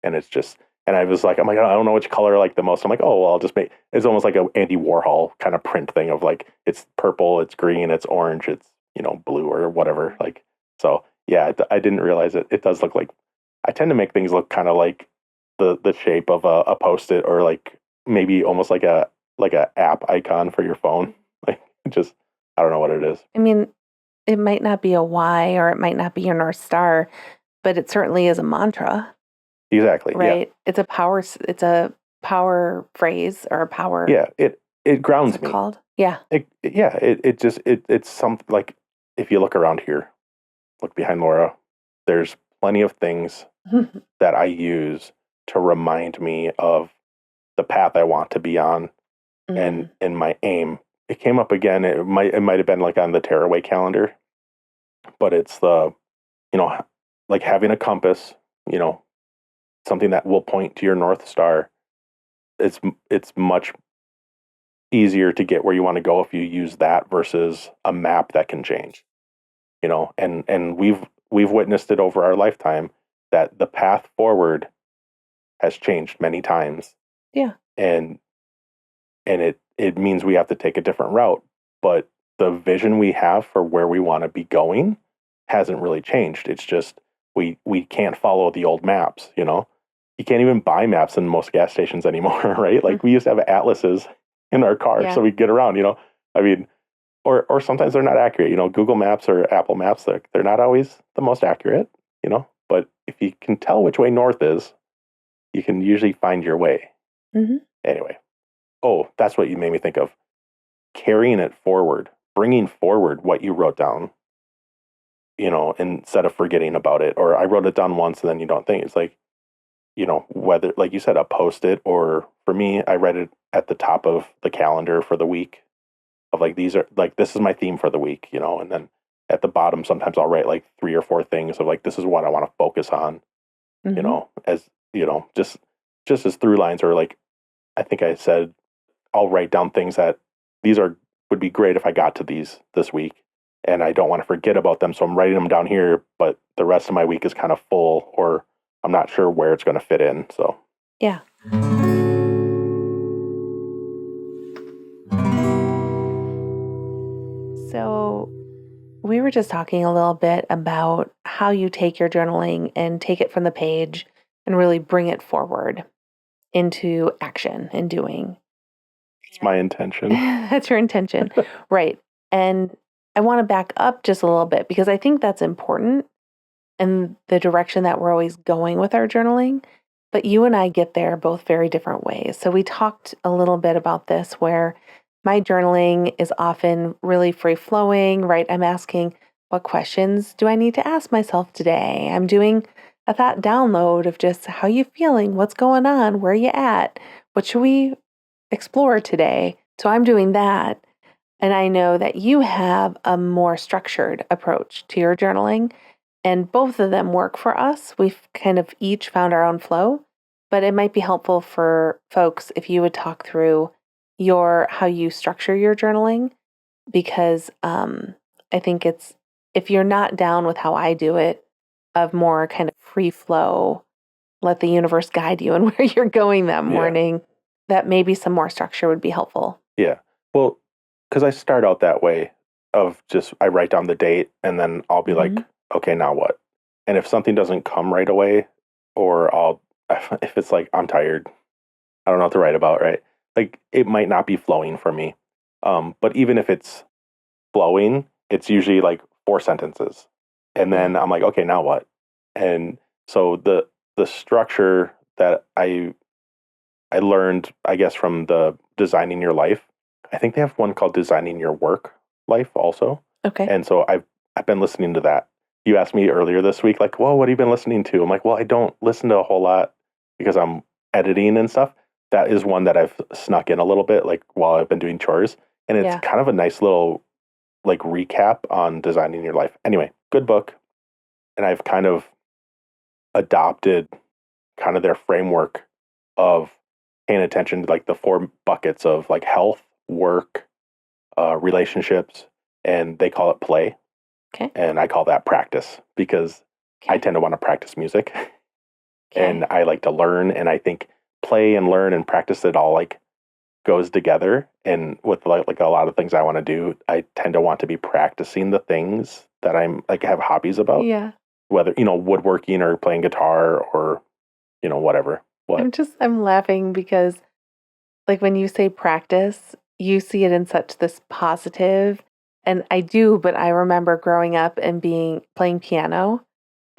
And it's just, and I was like, I'm like, I don't know which color I like the most. I'm like, oh, well, I'll just make, it's almost like a Andy Warhol kind of print thing of like, it's purple, it's green, it's orange, it's, blue or whatever. Like, so yeah, I didn't realize it. It does look like, I tend to make things look kind of like the shape of a Post-it, or like maybe almost like a app icon for your phone. Like, just, I don't know what it is. I mean, it might not be a why, or it might not be your North Star, but it certainly is a mantra. Exactly. Right. Yeah. It's a power phrase, or a power. Yeah. It grounds what's it me. called? Yeah. It's something like, if you look around here, look behind Laura, there's plenty of things that I use to remind me of the path I want to be on, and my aim. It came up again. It might have been like on the tearaway calendar, but it's the, like having a compass, something that will point to your North Star. It's much easier to get where you want to go if you use that versus a map that can change. And we've witnessed it over our lifetime that the path forward has changed many times. Yeah. And it means we have to take a different route, but the vision we have for where we want to be going hasn't really changed. It's just we can't follow the old maps. You can't even buy maps in most gas stations anymore, right? Like, we used to have atlases in our car so we get around. I mean, or sometimes they're not accurate. Google Maps or Apple Maps, they're not always the most accurate. But if you can tell which way north is, you can usually find your way. Anyway, that's what you made me think of. Carrying it forward, bringing forward what you wrote down, instead of forgetting about it. Or I wrote it down once and then you don't think. It's like, whether, like you said, a Post-it, or for me, I read it at the top of the calendar for the week of like, these are like, this is my theme for the week, and then at the bottom, sometimes I'll write like 3 or 4 things of like, this is what I want to focus on, as, just as through lines. Or like, I think I said, I'll write down things that would be great if I got to these this week, and I don't want to forget about them. So I'm writing them down here, but the rest of my week is kind of full, or I'm not sure where it's going to fit in. So, yeah. So we were just talking a little bit about how you take your journaling and take it from the page and really bring it forward into action and doing. It's my intention. That's your intention. Right. And I want to back up just a little bit, because I think that's important in the direction that we're always going with our journaling. But you and I get there both very different ways. So we talked a little bit about this where my journaling is often really free flowing, right? I'm asking, what questions do I need to ask myself today? I'm doing a thought download of just how you feeling, what's going on, where you at, what should we explore today? So I'm doing that. And I know that you have a more structured approach to your journaling, and both of them work for us. We've kind of each found our own flow, but it might be helpful for folks if you would talk through how you structure your journaling, because I think it's, if you're not down with how I do it, of more kind of free flow, let the universe guide you and where you're going that morning, that maybe some more structure would be helpful. Yeah. Well, because I start out that way of just, I write down the date and then I'll be like, okay, now what? And if something doesn't come right away, or if it's like, I'm tired, I don't know what to write about, right? Like, it might not be flowing for me. But even if it's flowing, it's usually like 4 sentences. And then I'm like, okay, now what? And so the structure that I learned, I guess, from the Designing Your Life, I think they have one called Designing Your Work Life also. Okay. And so I've been listening to that. You asked me earlier this week, like, well, what have you been listening to? I'm like, well, I don't listen to a whole lot because I'm editing and stuff. That is one that I've snuck in a little bit, like while I've been doing chores. And it's kind of a nice little like recap on Designing Your Life. Anyway, good book. And I've kind of adopted kind of their framework of paying attention to like the 4 buckets of like health, work, relationships, and they call it play. Okay. And I call that practice because I tend to want to practice music and I like to learn. And I think play and learn and practice, it all like goes together. And with like a lot of things I want to do, I tend to want to be practicing the things that I'm like have hobbies about. Yeah. Whether, woodworking or playing guitar or, whatever. What? I'm laughing because like when you say practice, you see it in such this positive, and I do, but I remember growing up and playing piano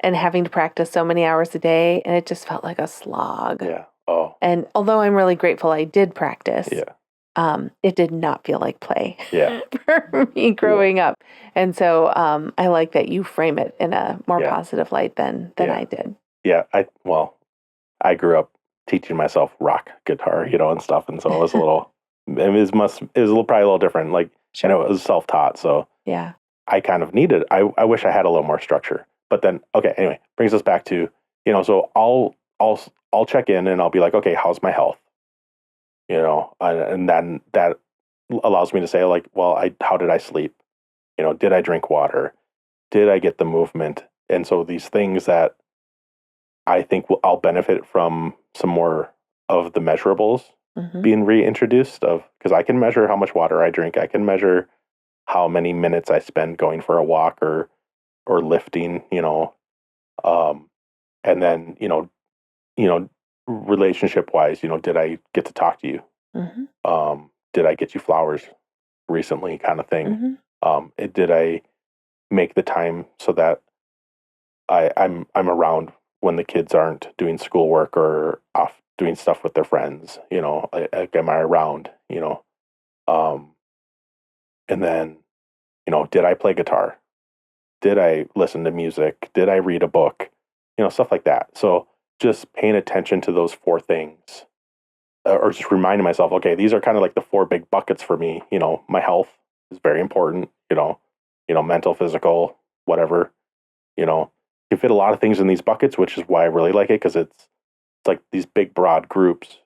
and having to practice so many hours a day, and it just felt like a slog. Yeah. Oh. And although I'm really grateful I did practice, it did not feel like play for me growing up. And so I like that you frame it in a more positive light than I did. Yeah. I grew up teaching myself rock guitar, and stuff. And so it was probably a little different. Like, and it was self-taught. So I kind of needed, I wish I had a little more structure, but then, okay, anyway, brings us back to, so I'll check in and I'll be like, okay, how's my health? And then that allows me to say like, well, how did I sleep? Did I drink water? Did I get the movement? And so these things that I think I'll benefit from some more of the measurables being reintroduced because I can measure how much water I drink. I can measure how many minutes I spend going for a walk or lifting, and then, relationship wise, did I get to talk to you? Did I get you flowers recently, kind of thing? Did I make the time so that I'm around when the kids aren't doing schoolwork or off doing stuff with their friends? Like, am I around? And then, did I play guitar? Did I listen to music? Did I read a book? Stuff like that. So just paying attention to those 4 things, or just reminding myself, okay, these are kind of like the 4 big buckets for me. My health is very important. Mental, physical, whatever. You can fit a lot of things in these buckets, which is why I really like it, because it's like these big broad groups.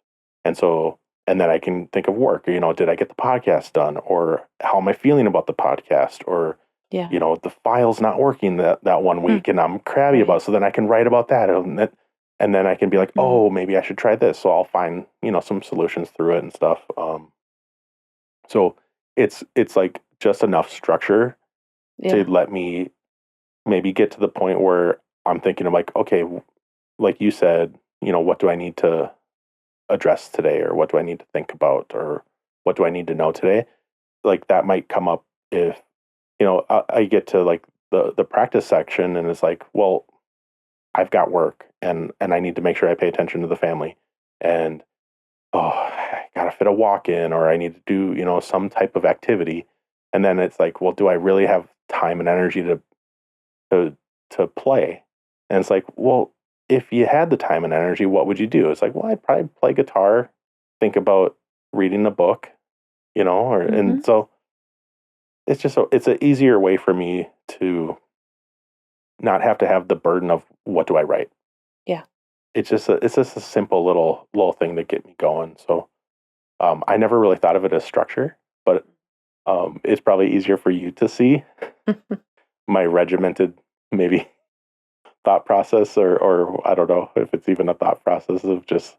And so, and then I can think of work. Did I get the podcast done, or how am I feeling about the podcast, or the file's not working that one week and I'm crabby about it. So then I can write about that. And then I can be like, oh, maybe I should try this. So I'll find, some solutions through it and stuff. So it's like just enough structure to let me maybe get to the point where I'm thinking of like, okay, like you said, what do I need to address today? Or what do I need to think about? Or what do I need to know today? Like that might come up if, I get to like the practice section and it's like, well, I've got work and I need to make sure I pay attention to the family, and I gotta fit a walk in, or I need to do, some type of activity. And then it's like, well, do I really have time and energy to to play? And it's like, well, if you had the time and energy, what would you do? It's like, well, I'd probably play guitar, think about reading a book, Mm-hmm. and so it's just it's an easier way for me to not have to have the burden of what do I write. Yeah. It's just a simple little thing to get me going. So I never really thought of it as structure, but it's probably easier for you to see my regimented maybe thought process, or I don't know if it's even a thought process of just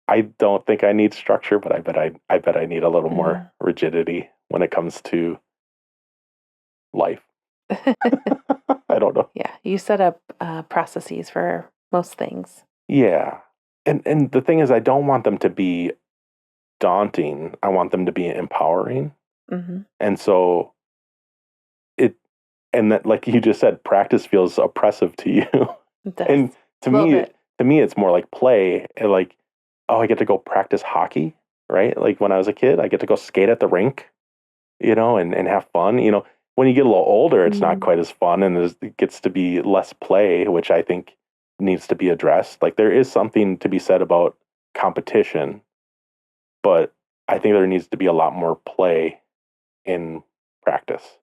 I don't think I need structure, but I bet I need a little Mm. more rigidity when it comes to life. I don't know. Yeah, you set up processes for most things. Yeah. And the thing is I don't want them to be daunting. I want them to be empowering. Mm-hmm. And so it and that, like you just said, practice feels oppressive to you. It does. And to A little me bit. to me it's more like play, and like, oh, I get to go practice hockey, right? Like when I was a kid, I get to go skate at the rink, and have fun. When you get a little older, it's not Mm. quite as fun, and it gets to be less play, which I think needs to be addressed. Like there is something to be said about competition, but I think there needs to be a lot more play in practice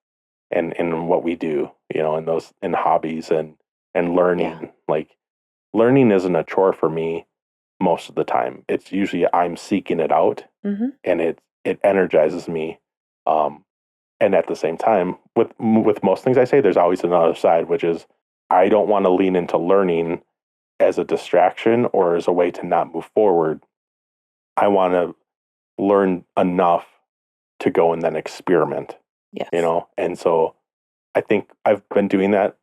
and in what we do, in hobbies and Yeah. learning. Like learning isn't a chore for me most of the time. It's usually I'm seeking it out, Mm-hmm. and it energizes me. Um, and at the same time, with most things I say, there's always another side, which is I don't want to lean into learning as a distraction or as a way to not move forward. I want to learn enough to go and then experiment, Yes. And so I think I've been doing that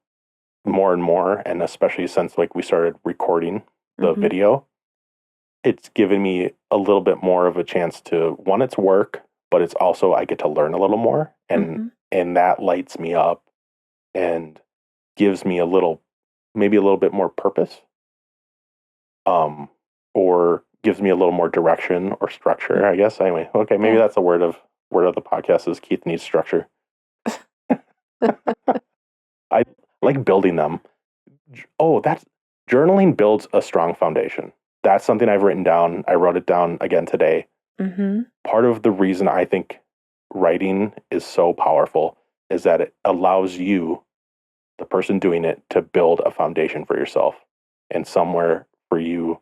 more and more, and especially since like we started recording the Mm-hmm. video, it's given me a little bit more of a chance to one, it's work, but it's also I get to learn a little more, and Mm-hmm. and that lights me up and gives me maybe a little bit more purpose, um, or gives me a little more direction or structure, I guess. Anyway, okay, maybe Yeah. that's a word of the podcast is Keith needs structure. I like building them. Oh, that's journaling builds a strong foundation. That's something I've written down. I wrote it down again today. Mm-hmm. Part of the reason I think writing is so powerful is that it allows you, the person doing it, to build a foundation for yourself and somewhere for you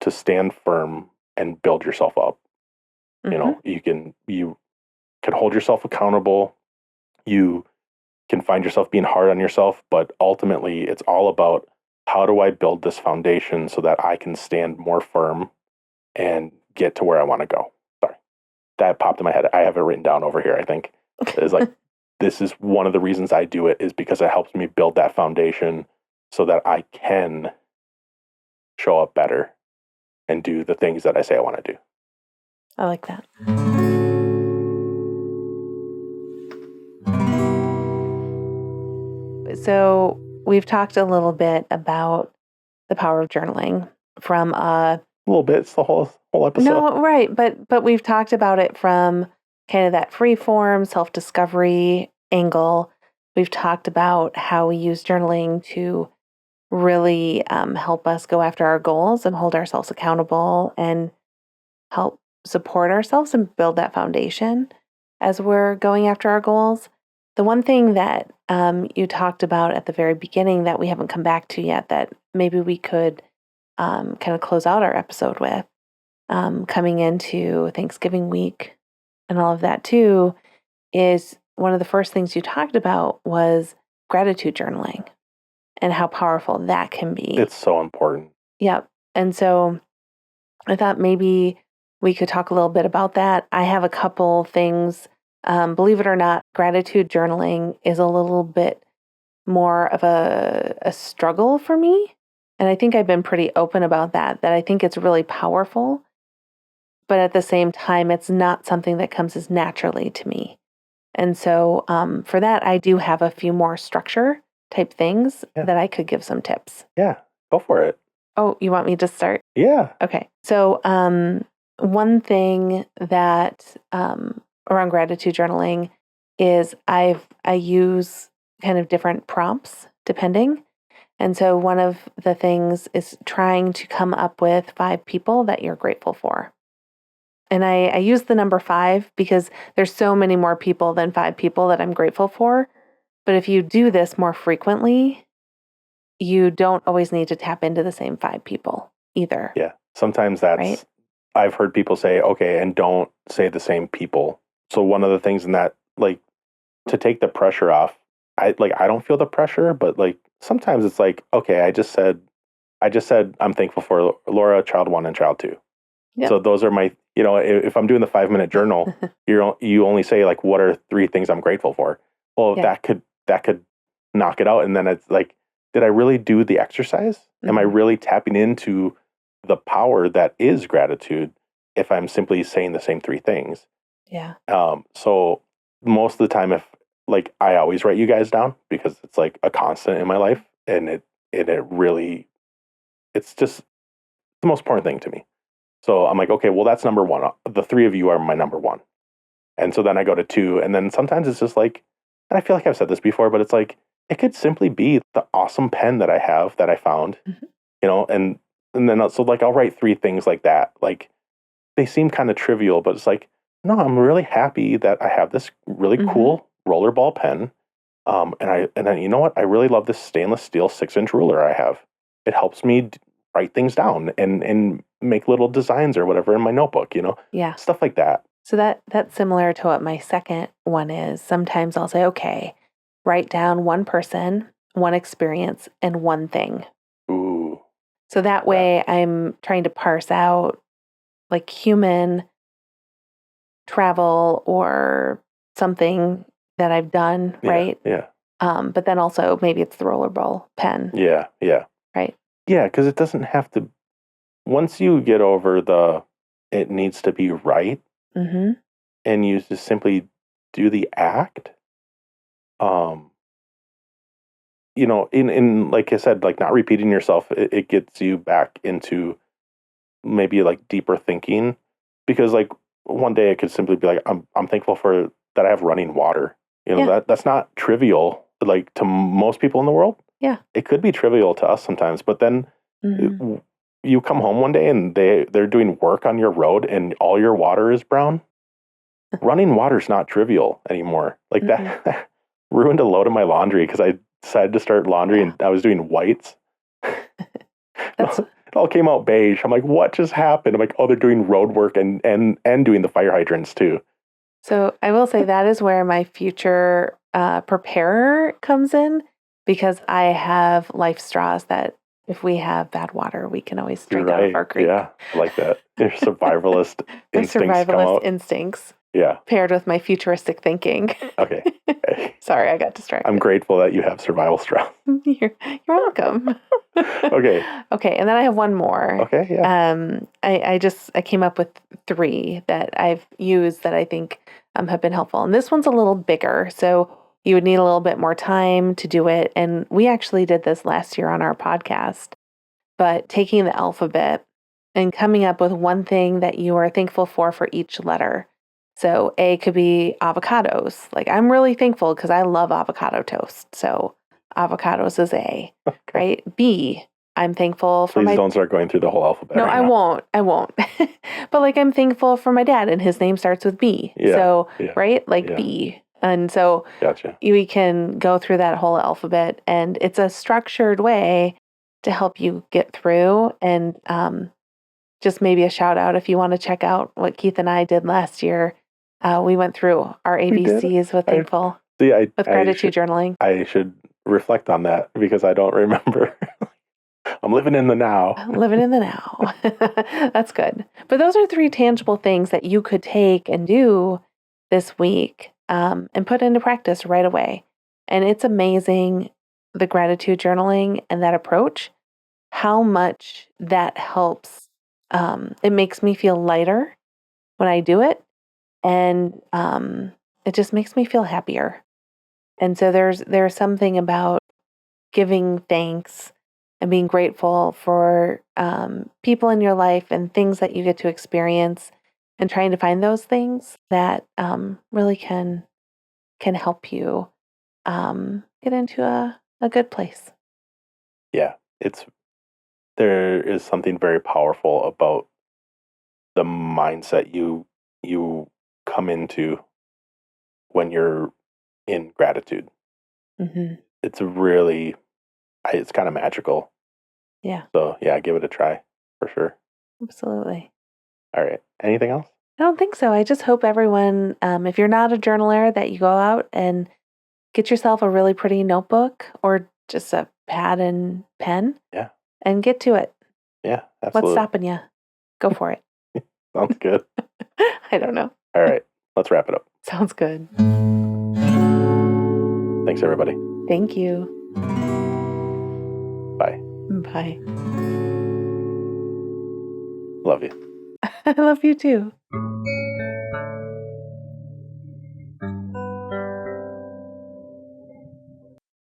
to stand firm and build yourself up. Mm-hmm. You can hold yourself accountable. You can find yourself being hard on yourself, but ultimately it's all about how do I build this foundation so that I can stand more firm and get to where I want to go. Sorry, that popped in my head. I have it written down over here, I think. Is like, this is one of the reasons I do it, is because it helps me build that foundation so that I can show up better and do the things that I say I want to do. I like that. So we've talked a little bit about the power of journaling from A little bit. It's the whole episode. no, right, but we've talked about it from kind of that free form self-discovery angle. We've talked about how we use journaling to really help us go after our goals and hold ourselves accountable and help support ourselves and build that foundation as we're going after our goals. The one thing that you talked about at the very beginning that we haven't come back to yet that maybe we could kind of close out our episode with, coming into Thanksgiving week and all of that too, is one of the first things you talked about was gratitude journaling and how powerful that can be. It's so important. Yep. And so I thought maybe we could talk a little bit about that. I have a couple things. Believe it or not, gratitude journaling is a little bit more of a struggle for me. And I think I've been pretty open about that I think it's really powerful. But at the same time, it's not something that comes as naturally to me. And so for that, I do have a few more structure type things Yeah. that I could give some tips. Yeah. Go for it. Oh, you want me to start? Yeah. Okay. So, one thing that around gratitude journaling is I use kind of different prompts depending. And so one of the things is trying to come up with 5 people that you're grateful for. And I use the number 5 because there's so many more people than 5 people that I'm grateful for. But if you do this more frequently, you don't always need to tap into the same 5 people either. Yeah. Sometimes that's, right? I've heard people say, okay, and don't say the same people. So one of the things in that, like, to take the pressure off, I don't feel the pressure, but like sometimes it's like, okay, I just said I'm thankful for Laura, child 1 and child 2. Yep. So those are my, if I'm doing the 5-minute journal, you only say like, what are 3 things I'm grateful for? Well, Yeah. that could knock it out. And then it's like, did I really do the exercise? Am I really tapping into the power that is gratitude if I'm simply saying the same 3 things? Yeah. So most of the time, if like, I always write you guys down because it's like a constant in my life, and it really, it's just the most important thing to me. So I'm like, okay, well, that's number 1. The 3 of you are my number 1. And so then I go to 2, and then sometimes it's just like, and I feel like I've said this before, but it's like, it could simply be the awesome pen that I have that I found, and then so like I'll write 3 things like that. Like, they seem kind of trivial, but it's like, no, I'm really happy that I have this really cool rollerball pen. And then, you know what? I really love this stainless steel 6-inch ruler I have. It helps me write things down and make little designs or whatever in my notebook, Yeah. stuff like that. So that's similar to what my second one is. Sometimes I'll say, okay, write down one person, one experience, and one thing. Ooh. So that way I'm trying to parse out like human travel or something that I've done, right? Yeah. But then also maybe it's the rollerball pen. Yeah. Right. Yeah, because it doesn't have to, once you get over it needs to be right, and you just simply do the act, in like I said, like, not repeating yourself, it gets you back into maybe like deeper thinking, because like one day it could simply be like, I'm thankful for that I have running water. That's not trivial, like, to most people in the world. Yeah. It could be trivial to us sometimes, but then you come home one day and they're doing work on your road and all your water is brown. Running water's not trivial anymore. Like, that ruined a load of my laundry because I decided to start laundry and I was doing whites. It all came out beige. I'm like, what just happened? I'm like, oh, they're doing road work and doing the fire hydrants too. So I will say that is where my future preparer comes in, because I have life straws that if we have bad water, we can always drink out of our creek. Yeah, I like that. Your survivalist My instincts come survivalist out. instincts. Yeah. Paired with my futuristic thinking. Okay. Sorry, I got distracted. I'm grateful that you have survival straws. You're welcome. Okay. Okay, and then I have one more. Okay, yeah. I came up with 3 that I've used that I think have been helpful. And this one's a little bigger, so you would need a little bit more time to do it. And we actually did this last year on our podcast. But taking the alphabet and coming up with one thing that you are thankful for each letter. So A could be avocados. Like, I'm really thankful because I love avocado toast. So avocados is A, right? B, I'm thankful for Please don't start going through the whole alphabet. No, I won't. But like, I'm thankful for my dad and his name starts with B. Yeah, So, yeah, right? Like, yeah. B. And so Gotcha. we can go through that whole alphabet, and it's a structured way to help you get through. And just maybe a shout out if you want to check out what Keith and I did last year. We went through our ABCs with thankful, with gratitude journaling. I should reflect on that because I don't remember. I'm living in the now. Living in the now. That's good. But those are 3 tangible things that you could take and do this week and put into practice right away. And it's amazing, the gratitude journaling and that approach, how much that helps. It makes me feel lighter when I do it. And it just makes me feel happier. And so there's something about giving thanks and being grateful for people in your life and things that you get to experience, and trying to find those things that really can help you get into a good place. Yeah, there is something very powerful about the mindset you come into when you're in gratitude. Hmm. It's really it's kind of magical. Yeah, So yeah, give it a try for sure. absolutely. All right. Anything else? I don't think so. I just hope everyone, if you're not a journaler, that you go out and get yourself a really pretty notebook or just a pad and pen Yeah. and get to it. Yeah, What's absolutely. stopping you? Go for it. Sounds good. I don't know. All right. Let's wrap it up. Sounds good. Thanks everybody. Thank you. Bye. Bye. Love you. I love you too.